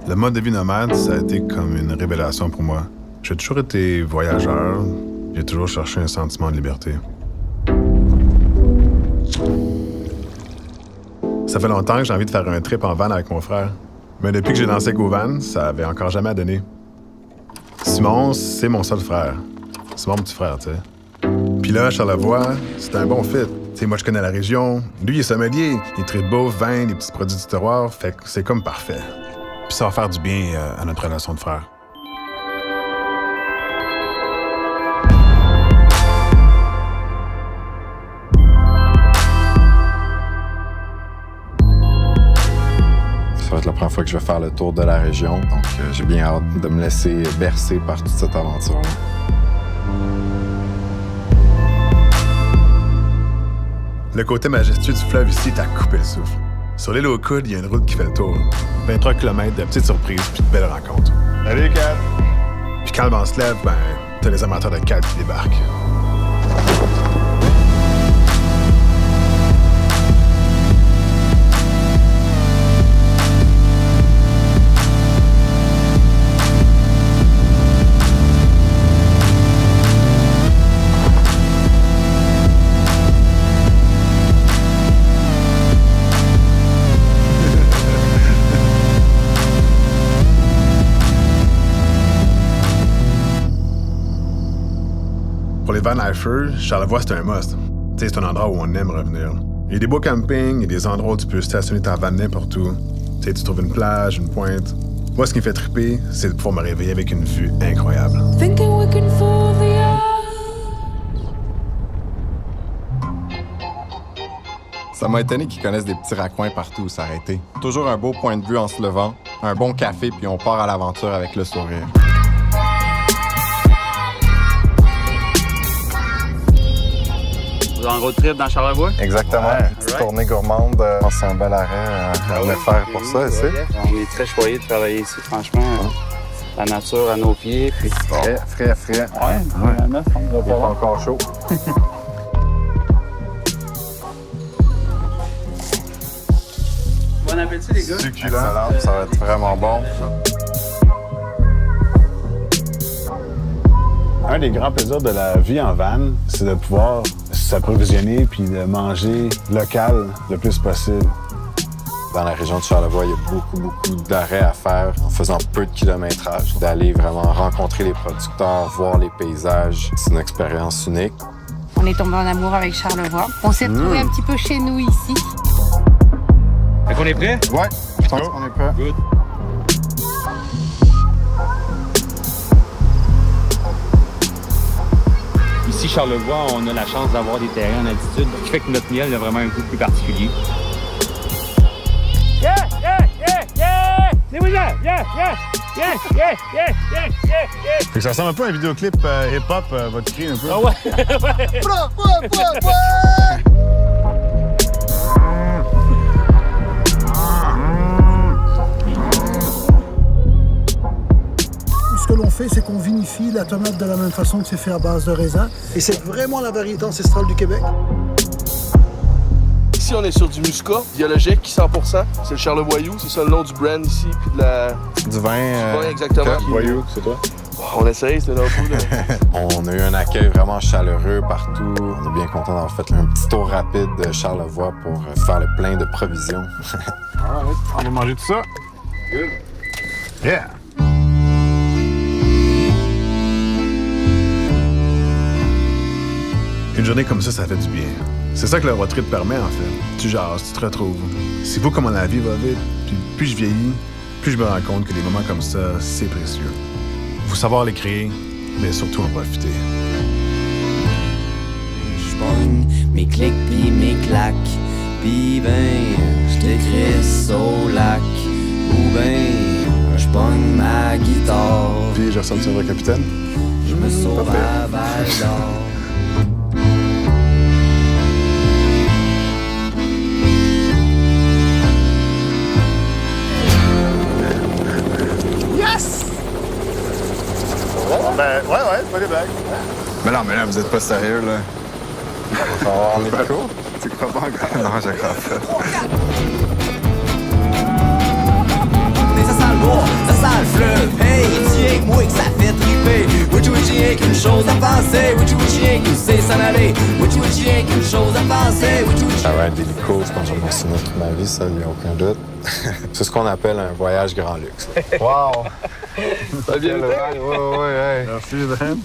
Le mode de vie nomade, ça a été comme une révélation pour moi. J'ai toujours été voyageur. J'ai toujours cherché un sentiment de liberté. Ça fait longtemps que j'ai envie de faire un trip en van avec mon frère. Mais depuis que j'ai lancé GoVan, ça avait encore jamais donné. Simon, c'est mon seul frère. C'est mon petit frère, tu sais. Puis là, Charlevoix, c'est un bon fit. Tu sais, moi, je connais la région. Lui, il est sommelier. Il traite beau, vin, des petits produits du terroir. Fait que c'est comme parfait. Puis ça va faire du bien à notre relation de frère. Ça va être la première fois que je vais faire le tour de la région, donc j'ai bien hâte de me laisser bercer par toute cette aventure-là. Le côté majestueux du fleuve ici t'a coupé le souffle. Sur l'île aux Coudes, il y a une route qui fait le tour. 23 km de petites surprises puis de belles rencontres. Salut, Kat! Puis quand le vent se lève, ben, t'as les amateurs de Kat qui débarquent. Pour les van-lifers, Charlevoix, c'est un must. Tu sais, c'est un endroit où on aime revenir. Il y a des beaux campings, il y a des endroits où tu peux stationner ta van n'importe où. Tu sais, tu trouves une plage, une pointe. Moi, ce qui me fait triper, c'est de pouvoir me réveiller avec une vue incroyable. Ça m'a étonné qu'ils connaissent des petits raccoins partout où s'arrêter. Toujours un beau point de vue en se levant, un bon café, puis on part à l'aventure avec le sourire. Vous avez un road trip dans Charlevoix? Exactement. Une petite tournée gourmande. Je pense que c'est un bel arrêt à venir faire pour ça ici. On est très choyés de travailler ici, franchement. La nature à nos pieds. Puis... Frais. Ouais. Neuf, on va Il est pas encore chaud. Bon appétit, les gars. Succulent. Ça va être vraiment bon. Un des grands plaisirs de la vie en van, c'est de pouvoir s'approvisionner puis de manger local le plus possible. Dans la région de Charlevoix, il y a beaucoup d'arrêts à faire en faisant peu de kilométrage. D'aller vraiment rencontrer les producteurs, voir les paysages. C'est une expérience unique. On est tombé en amour avec Charlevoix. On s'est retrouvé un petit peu chez nous ici. Fait qu'on est prêt? Ouais, je pense qu'on est prêt. Good. Ici, Charlevoix, on a la chance d'avoir des terrains en altitude, ce qui fait que notre miel a vraiment un goût plus particulier. Fait que ça ressemble un peu à un vidéoclip hip-hop, votre cri un peu. Ah ouais! Ce que l'on fait, c'est qu'on vinifie la tomate de la même façon que c'est fait à base de raisin. Et c'est vraiment la variété ancestrale du Québec. Ici, on est sur du muscat biologique, 100%. C'est le Charlevoyou, c'est ça le nom du brand ici, puis de la... Du vin. Ouais, exactement. Voyou, c'est toi? On essaye, c'est notre coup, là. On a eu un accueil vraiment chaleureux partout. On est bien content d'avoir fait un petit tour rapide de Charlevoix pour faire le plein de provisions. On va manger tout ça. Good. Yeah! Une journée comme ça fait du bien. C'est ça que le road trip permet, en fait. Tu jases, tu te retrouves. C'est fou comment la vie va vite. Puis plus je vieillis, plus je me rends compte que des moments comme ça, c'est précieux. Faut savoir les créer, mais surtout en profiter. J'pogne mes clics pis mes claques, pis ben, j'te au lac. Ou ben, j'pogne ma guitare, Puis je ressemble sur le capitaine. j'me sauve à Val-d'Or. Ben, ouais, c'est pas des blagues. Mais non, mais là, vous êtes pas sérieux, là. On est pas cool? Tu crois pas encore? Non, je crois pas. Mais ça sent le bois, chose à penser. Witchy rien qui sait s'en aller. Witchy rien qu'une chose à penser. Witchy Ça va être d'hélico, je pense que je vais m'enseigner toute ma vie, ça, il n'y a aucun doute. C'est ce qu'on appelle un voyage grand luxe. Wow! Ça a bien été? Ouais. Merci, Ben.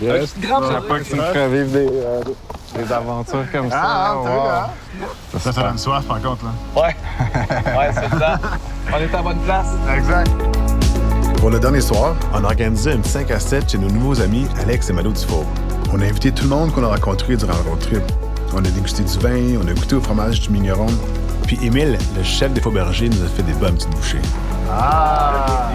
Yes. Je sais pas que tu me ferais vivre des aventures comme ça. Ah, t'as vu, wow. hein? Ça donne soif, par contre, là. Ouais, c'est ça. On est à bonne place. Exact. Pour le dernier soir, on a organisé un petit 5 à 7 chez nos nouveaux amis Alex et Malo Dufault. On a invité tout le monde qu'on a rencontré durant le road trip. On a dégusté du vin, on a goûté au fromage du Migneron. Puis Émile, le chef des Faux-Bergers, nous a fait des bonnes petites bouchées. Ah!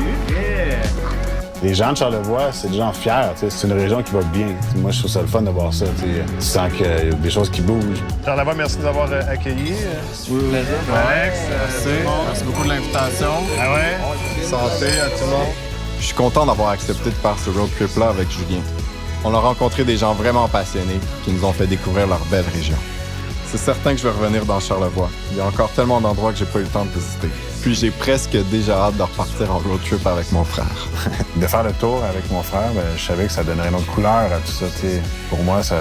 Les gens de Charlevoix, c'est des gens fiers. C'est une région qui va bien. Moi, je trouve ça le fun de voir ça. Tu sens qu'il y a des choses qui bougent. Charlevoix, merci de nous avoir accueillis. Alex, merci beaucoup de l'invitation. Ah ouais? Santé à tout le monde. Je suis content d'avoir accepté de faire ce road trip-là avec Julien. On a rencontré des gens vraiment passionnés qui nous ont fait découvrir leur belle région. C'est certain que je vais revenir dans Charlevoix. Il y a encore tellement d'endroits que j'ai pas eu le temps de visiter. Puis j'ai presque déjà hâte de repartir en road trip avec mon frère. De faire le tour avec mon frère, je savais que ça donnerait une autre couleur à tout ça. Pour moi, ça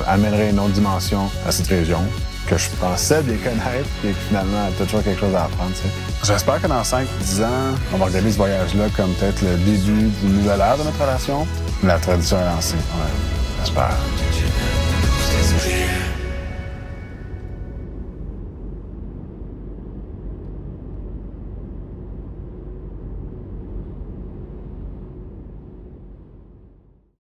amènerait une autre dimension à cette région que je pensais bien connaître et que finalement, elle a toujours quelque chose à apprendre. J'espère que dans 5-10 ans, on va regarder ce voyage-là comme peut-être le début d'une nouvelle ère de notre relation. La tradition est lancée. Ouais, j'espère.